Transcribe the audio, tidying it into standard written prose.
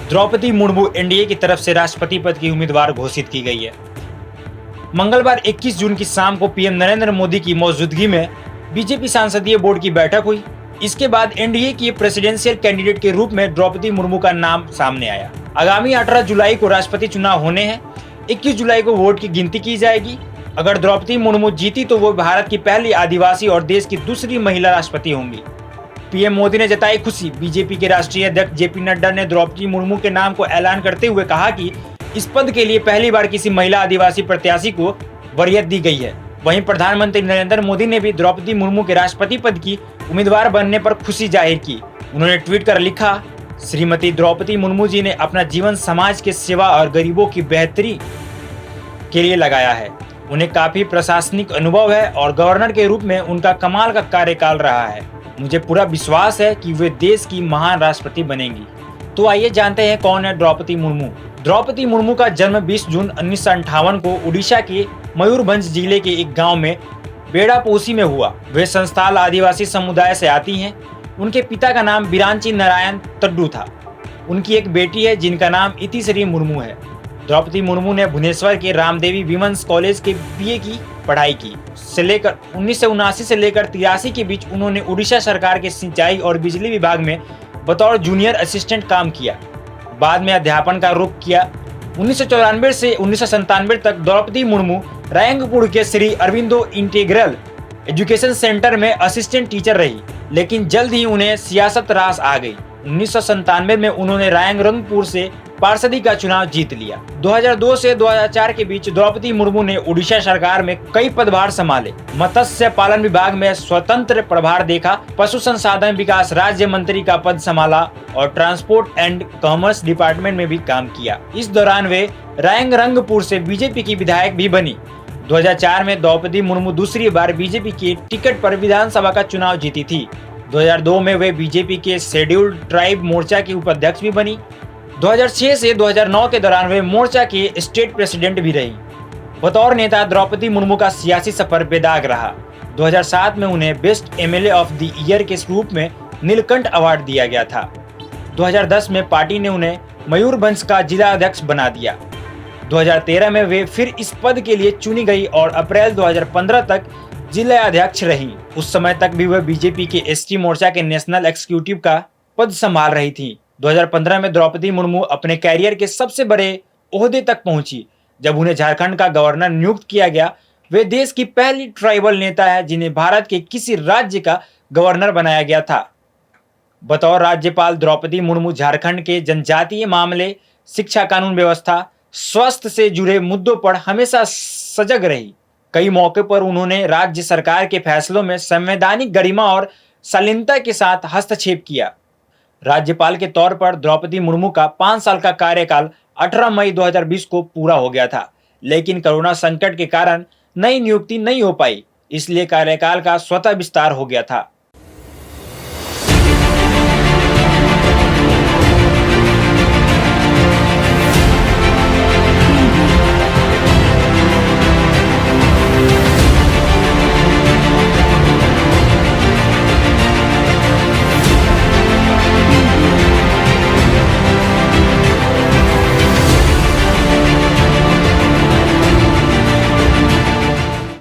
Draupadi Murmu NDA की तरफ से राष्ट्रपति पद की उम्मीदवार घोषित की गई है। मंगलवार 21 जून की शाम को पीएम नरेंद्र मोदी की मौजूदगी में बीजेपी संसदीय बोर्ड की बैठक हुई। इसके बाद एनडीए की प्रेसिडेंशियल कैंडिडेट के रूप में द्रौपदी मुर्मू का नाम सामने आया। आगामी 18 जुलाई को राष्ट्रपति चुनाव होने हैं। 21 जुलाई को वोट की गिनती की जाएगी। अगर द्रौपदी मुर्मू जीती तो वो भारत की पहली आदिवासी और देश की दूसरी महिला राष्ट्रपति होंगी। पीएम मोदी ने जताई खुशी। बीजेपी के राष्ट्रीय अध्यक्ष जेपी नड्डा ने द्रौपदी मुर्मू के नाम को ऐलान करते हुए कहा कि इस पद के लिए पहली बार किसी महिला आदिवासी प्रत्याशी को वरीयत दी गई है। वहीं प्रधानमंत्री नरेंद्र मोदी ने भी द्रौपदी मुर्मू के राष्ट्रपति पद की उम्मीदवार बनने पर खुशी जाहिर की। उन्होंने ट्वीट कर लिखा, श्रीमती द्रौपदी मुर्मू जी ने अपना जीवन समाज के सेवा और गरीबों की बेहतरी के लिए लगाया है। उन्हें काफी प्रशासनिक अनुभव है और गवर्नर के रूप में उनका कमाल का कार्यकाल रहा है। मुझे पूरा विश्वास है कि वे देश की महान राष्ट्रपति बनेंगी। तो आइए जानते हैं कौन है द्रौपदी मुर्मू। द्रौपदी मुर्मू का जन्म 20 जून 1958 को उड़ीसा के मयूरभंज जिले के एक गांव में बेड़ापोसी में हुआ। वे संस्थाल आदिवासी समुदाय से आती हैं। उनके पिता का नाम बिरांची नारायण तड्डू था। उनकी एक बेटी है जिनका नाम इतिश्री मुर्मू है। द्रौपदी मुर्मू ने भुवनेश्वर के रामदेवी विमेंस कॉलेज के बीए की पढ़ाई की। 1979 से लेकर 83 के बीच उन्होंने उड़ीसा सरकार के सिंचाई और बिजली विभाग में बतौर जूनियर असिस्टेंट काम किया। बाद में अध्यापन का रुख किया। 1994 से 1997 तक द्रौपदी मुर्मू रायंगपुर के Shri Aurobindo integral education centre में असिस्टेंट टीचर रही, लेकिन जल्द ही उन्हें सियासत रास आ गई। 1997 में उन्होंने रायरंगपुर से पार्षदी का चुनाव जीत लिया। 2002 से 2004 के बीच द्रौपदी मुर्मू ने उड़ीसा सरकार में कई पदभार संभाले। मत्स्य पालन विभाग में स्वतंत्र प्रभार देखा, पशु संसाधन विकास राज्य मंत्री का पद संभाला और ट्रांसपोर्ट एंड कॉमर्स डिपार्टमेंट में भी काम किया। इस दौरान वे रायरंगपुर से बीजेपी की विधायक भी बनी। 2004 में द्रौपदी मुर्मू दूसरी बार बीजेपी के टिकट पर विधानसभा का चुनाव जीती थी। 2002 में वे बीजेपी के शेड्यूल्ड ट्राइब मोर्चा की उपाध्यक्ष भी बनी। 2006 से 2009 के दौरान वे मोर्चा के स्टेट प्रेसिडेंट भी रही। बतौर नेता द्रौपदी मुर्मू का सियासी सफर बेदाग रहा। 2007 में उन्हें best MLA of the year के रूप में नीलकंठ अवार्ड दिया गया था। 2010 में पार्टी ने उन्हें मयूरभंज का जिला अध्यक्ष बना दिया। 2013 में वे फिर इस पद के लिए चुनी गई और अप्रैल 2015 तक जिला अध्यक्ष रही। उस समय तक भी वह बीजेपी के एसटी मोर्चा के नेशनल एग्जीक्यूटिव का पद संभाल रही थी। 2015 में द्रौपदी मुर्मू अपने कैरियर के सबसे बड़े ओहदे तक पहुंची जब उन्हें झारखंड का गवर्नर नियुक्त किया गया। वे देश की पहली ट्राइबल नेता है जिन्हें भारत के किसी राज्य का गवर्नर बनाया गया था। बतौर राज्यपाल द्रौपदी मुर्मू झारखंड के जनजातीय मामले, शिक्षा, कानून व्यवस्था, स्वास्थ्य से जुड़े मुद्दों पर हमेशा सजग रही। कई मौके पर उन्होंने राज्य सरकार के फैसलों में संवैधानिक गरिमा और शालीनता के साथ हस्तक्षेप किया। राज्यपाल के तौर पर द्रौपदी मुर्मू का 5 साल का कार्यकाल 18 मई 2020 को पूरा हो गया था, लेकिन कोरोना संकट के कारण नई नियुक्ति नहीं हो पाई, इसलिए कार्यकाल का स्वतः विस्तार हो गया था।